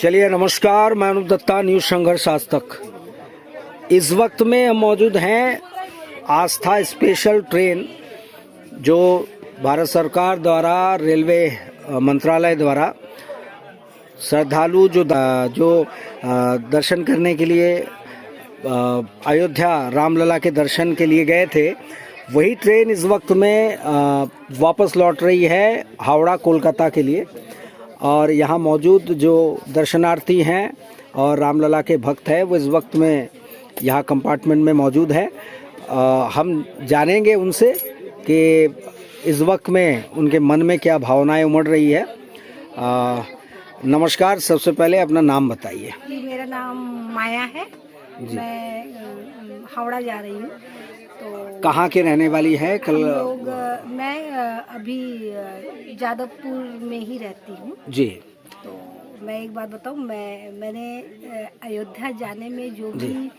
चलिए नमस्कार, मैं अनुप दत्ता, न्यूज संघर्ष आज तक। इस वक्त में हम मौजूद हैं आस्था स्पेशल ट्रेन जो भारत सरकार द्वारा रेलवे मंत्रालय द्वारा श्रद्धालु जो दर्शन करने के लिए अयोध्या रामलला के दर्शन के लिए गए थे, वही ट्रेन इस वक्त में वापस लौट रही है हावड़ा कोलकाता के लिए। और यहाँ मौजूद जो दर्शनार्थी हैं और रामलला के भक्त हैं वो इस वक्त में यहाँ कंपार्टमेंट में मौजूद है। हम जानेंगे उनसे कि इस वक्त में उनके मन में क्या भावनाएं उमड़ रही है। नमस्कार, सबसे पहले अपना नाम बताइए। मेरा नाम माया है। मैं हावड़ा जा रही हूँ। तो कहाँ के रहने वाली है? मैं अभी जादवपुर में ही रहती हूँ जी। तो मैं एक बात बताऊँ, मैंने अयोध्या जाने में जो भी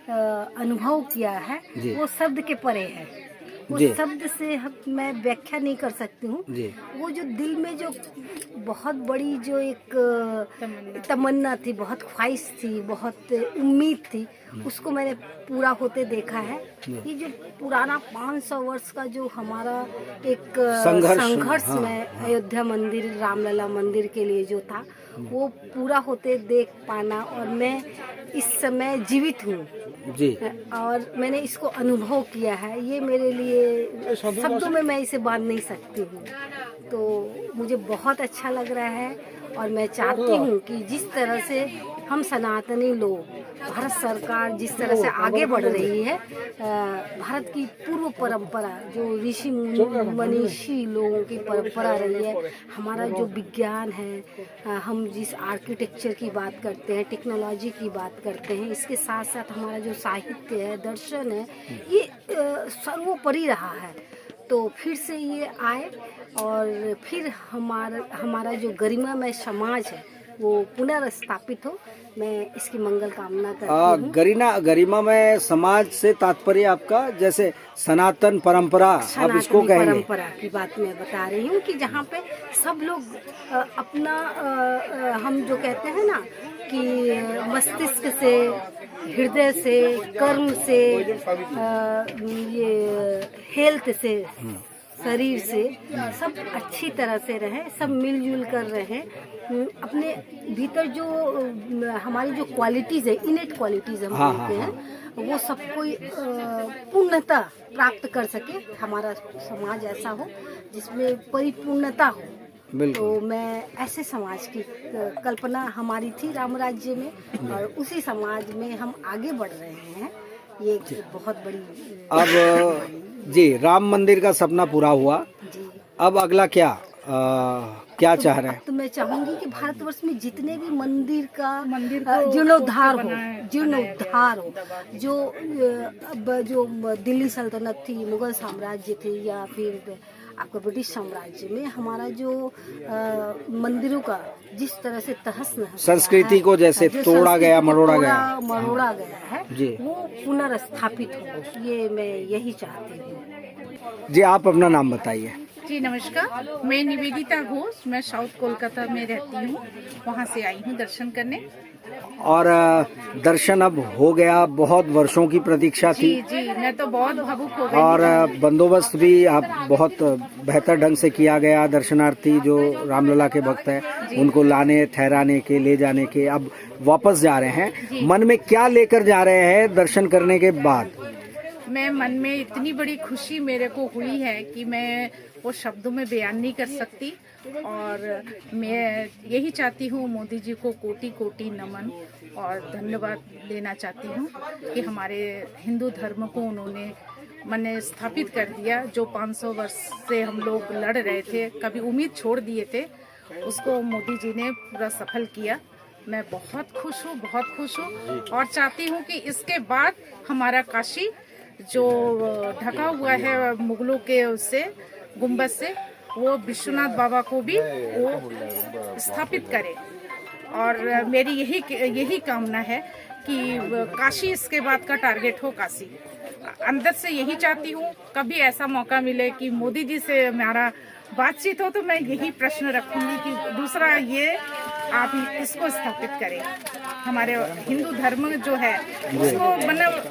अनुभव किया है वो शब्द के परे है। वो शब्द से मैं व्याख्या नहीं कर सकती हूँ। वो जो दिल में जो बहुत बड़ी जो एक तमन्ना थी, बहुत ख्वाहिश थी, बहुत उम्मीद थी, उसको मैंने पूरा होते देखा है। ये जो पुराना 500 वर्ष का जो हमारा एक संघर्ष में अयोध्या मंदिर, रामलला मंदिर के लिए जो था, वो पूरा होते देख पाना, और मैं इस समय जीवित हूँ जी, और मैंने इसको अनुभव किया है। ये मेरे लिए शब्दों में मैं इसे बांध नहीं सकती हूँ। तो मुझे बहुत अच्छा लग रहा है और मैं चाहती हूँ कि जिस तरह से हम सनातनी लोग, भारत सरकार जिस तरह से आगे बढ़ रही है, भारत की पूर्व परंपरा जो ऋषि मनीषी लोगों की परंपरा रही है, हमारा जो विज्ञान है, हम जिस आर्किटेक्चर की बात करते हैं, टेक्नोलॉजी की बात करते हैं, इसके साथ साथ हमारा जो साहित्य है, दर्शन है, ये सर्वोपरि रहा है। तो फिर से ये आए और फिर हमारा जो गरिमामय समाज है वो पुनर्स्थापित हो, मैं इसकी मंगल कामना करती हूँ। गरिमामय समाज से तात्पर्य आपका जैसे सनातन परंपरा, आप इसको कहेंगे? परंपरा की बात मैं बता रही हूँ कि जहाँ पे सब लोग अपना हम जो कहते हैं ना कि मस्तिष्क से, हृदय से, कर्म से, ये हेल्थ से, शरीर से सब अच्छी तरह से रहे, सब मिलजुल कर रहे, अपने भीतर जो हमारी जो क्वालिटीज है, इनेट क्वालिटीज हम बोलते हैं, वो सब कोई पूर्णता प्राप्त कर सके। हमारा समाज ऐसा हो जिसमें परिपूर्णता हो। तो मैं ऐसे समाज की कल्पना हमारी थी राम राज्य में, और उसी समाज में हम आगे बढ़ रहे हैं। ये बहुत बड़ी जी, राम मंदिर का सपना पूरा हुआ जी। अब अगला क्या चाह रहे हैं? तो मैं चाहूंगी कि भारतवर्ष में जितने भी मंदिर का जीर्णोद्धार हो, जो दिल्ली सल्तनत थी, मुगल साम्राज्य थी, या फिर आपका ब्रिटिश साम्राज्य में हमारा जो मंदिरों का जिस तरह से तहस नहस, संस्कृति को जैसे तोड़ा गया, मरोड़ा गया है जी, वो पुनर्स्थापित हो, ये मैं यही चाहती हूँ जी। आप अपना नाम बताइए। जी नमस्कार, मैं निवेदिता घोष, मैं साउथ कोलकाता में रहती हूँ, वहाँ से आई हूँ दर्शन करने। और दर्शन अब हो गया, बहुत वर्षों की प्रतीक्षा थी जी, मैं तो बहुत भावुक हो गई। और बंदोबस्त भी आप बहुत बेहतर ढंग से किया गया। दर्शनार्थी जो रामलला के भक्त हैं उनको लाने, ठहराने के, ले जाने के, अब वापस जा रहे हैं। मन में क्या लेकर जा रहे हैं दर्शन करने के बाद? मैं मन में इतनी बड़ी खुशी मेरे को हुई है कि मैं वो शब्दों में बयान नहीं कर सकती। और मैं यही चाहती हूँ, मोदी जी को कोटि कोटि नमन और धन्यवाद देना चाहती हूँ कि हमारे हिंदू धर्म को उन्होंने स्थापित कर दिया। जो 500 वर्ष से हम लोग लड़ रहे थे, कभी उम्मीद छोड़ दिए थे, उसको मोदी जी ने पूरा सफल किया। मैं बहुत खुश हूँ और चाहती हूँ कि इसके बाद हमारा काशी जो ढका हुआ है मुगलों के उससे, गुंबद से, वो विश्वनाथ बाबा को भी वो स्थापित करे। और मेरी यही कामना है कि काशी इसके बाद का टारगेट हो, काशी। अंदर से यही चाहती हूँ, कभी ऐसा मौका मिले कि मोदी जी से हमारा बातचीत हो तो मैं यही प्रश्न रखूंगी कि दूसरा ये आप इसको स्थापित करें। हमारे हिंदू धर्म जो है उसको मतलब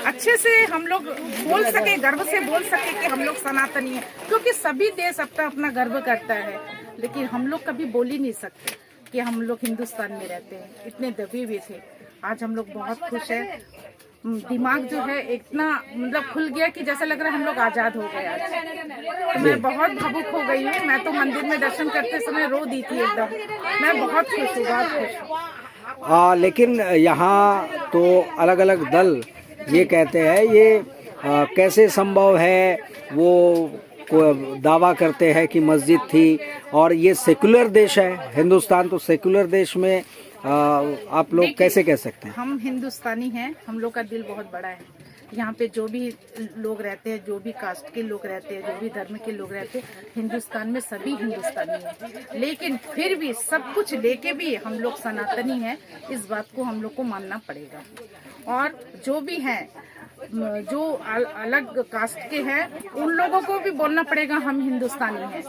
अच्छे से हम लोग बोल सके, गर्व से बोल सके कि हम लोग सनातनी हैं, क्योंकि सभी देश अपना अपना गर्व करता है, लेकिन हम लोग कभी बोल ही नहीं सकते कि हम लोग हिंदुस्तान में रहते हैं। इतने दबे हुए थे, आज हम लोग बहुत खुश हैं। दिमाग जो है इतना मतलब खुल गया कि जैसा लग रहा है हम लोग आजाद हो गए आज। तो मैं बहुत भावुक हो गई हूँ। मैं तो मंदिर में दर्शन करते समय रो दी थी एकदम। मैं बहुत खुश हूँ, बहुत खुश हूँ। लेकिन यहाँ तो अलग अलग दल ये कहते हैं ये कैसे संभव है, वो दावा करते हैं कि मस्जिद थी और ये सेकुलर देश है, हिंदुस्तान तो सेकुलर देश में आप लोग कैसे कह सकते हैं? हम हिंदुस्तानी हैं, हम लोग का दिल बहुत बड़ा है। यहाँ पे जो भी लोग रहते हैं, जो भी कास्ट के लोग रहते हैं, जो भी धर्म के लोग रहते हैं, हिंदुस्तान में सभी हिंदुस्तानी हैं। लेकिन फिर भी सब कुछ लेके भी हम लोग सनातनी हैं, इस बात को हम लोग को मानना पड़ेगा। और जो भी हैं, जो अलग कास्ट के हैं, उन लोगों को भी बोलना पड़ेगा हम हिंदुस्तानी हैं,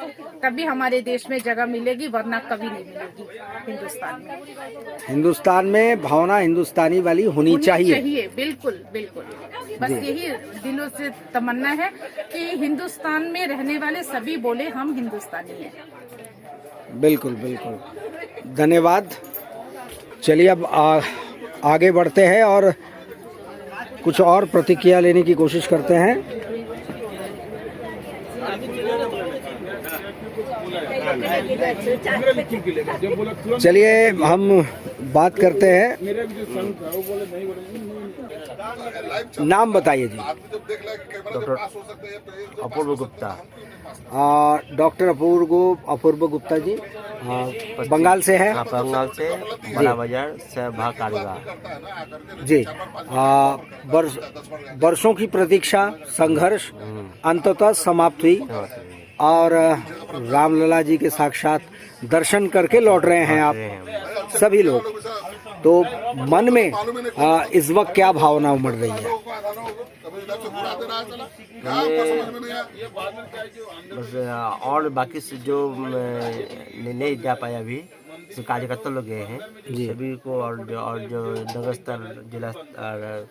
तभी हमारे देश में जगह मिलेगी, वरना कभी नहीं मिलेगी। हिंदुस्तान में भावना हिंदुस्तानी वाली होनी चाहिए। बिल्कुल बिल्कुल, बस यही दिलों से तमन्ना है कि हिंदुस्तान में रहने वाले सभी बोले हम हिंदुस्तानी हैं। बिल्कुल बिल्कुल, धन्यवाद। चलिए अब आगे बढ़ते हैं और कुछ और प्रतिक्रिया लेने की कोशिश करते हैं। चलिए हम बात करते हैं। नाम बताइए जी। डॉक्टर अपूर्व गुप्ता। डॉक्टर अपूर्व गुप्ता जी बंगाल से है? बंगाल से, बड़ा बाजार से भाकारीगा जी। वर्षों की प्रतीक्षा, संघर्ष अंततः समाप्त हुई और रामलला जी के साक्षात दर्शन करके लौट रहे हैं आप सभी लोग। तो मन में इस वक्त क्या भावना उमड़ रही है? बस और बाकी से जो नहीं जा पाया अभी, जो कार्यकर्ता लोग गए हैं सभी को, और जो नगर स्तर, जिला स्तर,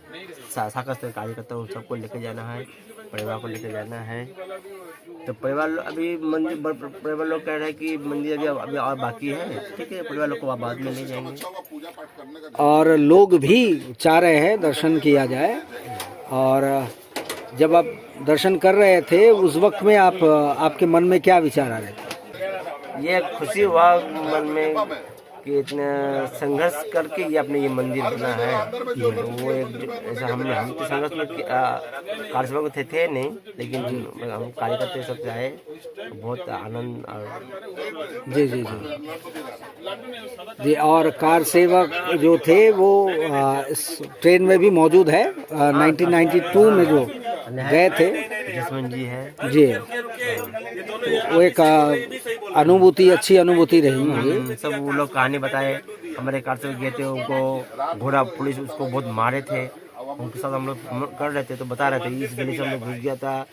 शाखा स्तर कार्यकर्ता उन सबको लेके जाना है, परिवार को लेके जाना है। तो परिवार अभी मंदिर, परिवार लोग कह रहे हैं कि मंदिर अभी और बाकी है, ठीक है, परिवार लोग को बाद में ले जाएंगे। और लोग भी चाह रहे हैं दर्शन किया जाए। और जब आप दर्शन कर रहे थे उस वक्त में आपके मन में क्या विचार आ रहे थे? ये खुशी हुआ मन में कि इतना संघर्ष करके ये अपने ये मंदिर बना है। वो एक ऐसा हम तो संघर्ष में कार्यसभा थे नहीं, लेकिन हम कार्यकर्ता सब आए, बहुत आनंद। और जी जी जी जी। और कार सेवक जो थे वो इस ट्रेन में भी मौजूद है, 1992 में जो गए थे, जसवंत जी है जी। तो वो एक अनुभूति, अच्छी अनुभूति रही होगी। सब वो लोग कहानी बताए, हमारे कार से गए थे, उनको घोड़ा पुलिस उसको बहुत मारे थे, उनके साथ हम लोग कर रहे थे, तो बता रहे थे इस गली से हम लोग घुस गया था।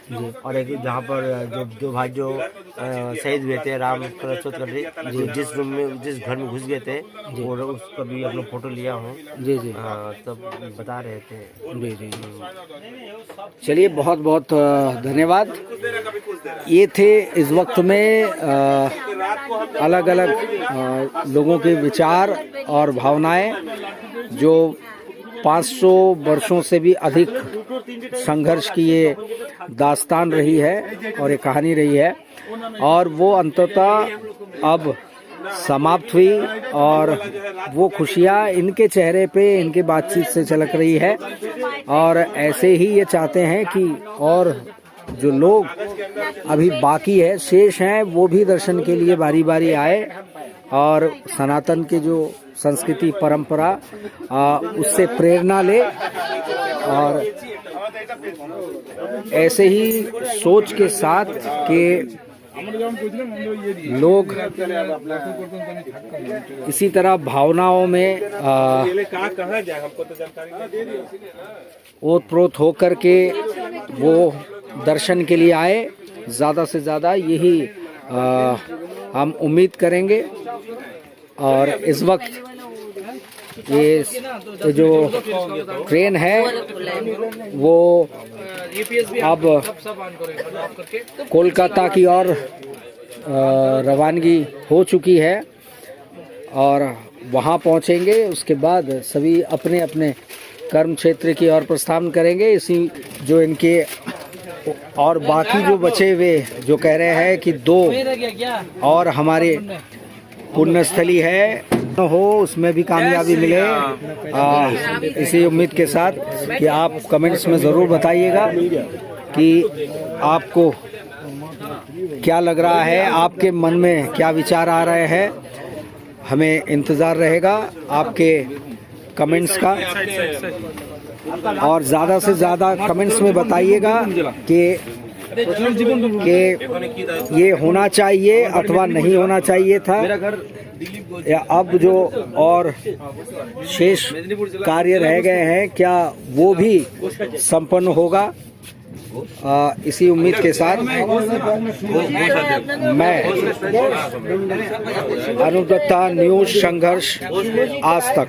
और एक जहाँ पर जो भाई जो शहीद हुए थे राम कर, जिस रूम में, जिस घर में घुस गए थे, वो उसका भी हम लोग फोटो लिया हूँ। जी जी हाँ, तब बता रहे थे। जी जी। चलिए बहुत बहुत धन्यवाद। ये थे इस वक्त में अलग अलग लोगों के विचार और भावनाएं, जो 500 वर्षों से भी अधिक संघर्ष की ये दास्तान रही है और ये कहानी रही है, और वो अंततः अब समाप्त हुई। और वो खुशियाँ इनके चेहरे पे, इनके बातचीत से झलक रही है। और ऐसे ही ये चाहते हैं कि और जो लोग अभी बाकी है, शेष हैं, वो भी दर्शन के लिए बारी बारी आए और सनातन के जो संस्कृति परंपरा उससे प्रेरणा ले। और ऐसे ही सोच के साथ कि लोग इसी तरह भावनाओं में ओतप्रोत होकर के वो दर्शन के लिए आए। ज़्यादा से ज़्यादा यही हम उम्मीद करेंगे। और इस वक्त ये जो ट्रेन है वो अब कोलकाता की ओर रवानगी हो चुकी है और वहाँ पहुँचेंगे। उसके बाद सभी अपने अपने कर्म क्षेत्र की ओर प्रस्थान करेंगे। इसी जो इनके और बाकी जो बचे हुए जो कह रहे हैं कि 2 और हमारे पुण्यस्थली है हो उसमें भी कामयाबी मिले, इसी उम्मीद के साथ कि आप कमेंट्स में ज़रूर बताइएगा कि आपको क्या लग रहा है, आपके मन में क्या विचार आ रहे हैं। हमें इंतज़ार रहेगा आपके कमेंट्स का और ज़्यादा से ज़्यादा कमेंट्स में बताइएगा कि ये होना चाहिए अथवा नहीं होना चाहिए था, या अब जो और शेष कार्य रह गए हैं क्या वो भी संपन्न होगा। इसी उम्मीद के साथ मैं अनूप दत्ता, न्यूज़ संघर्ष आज तक।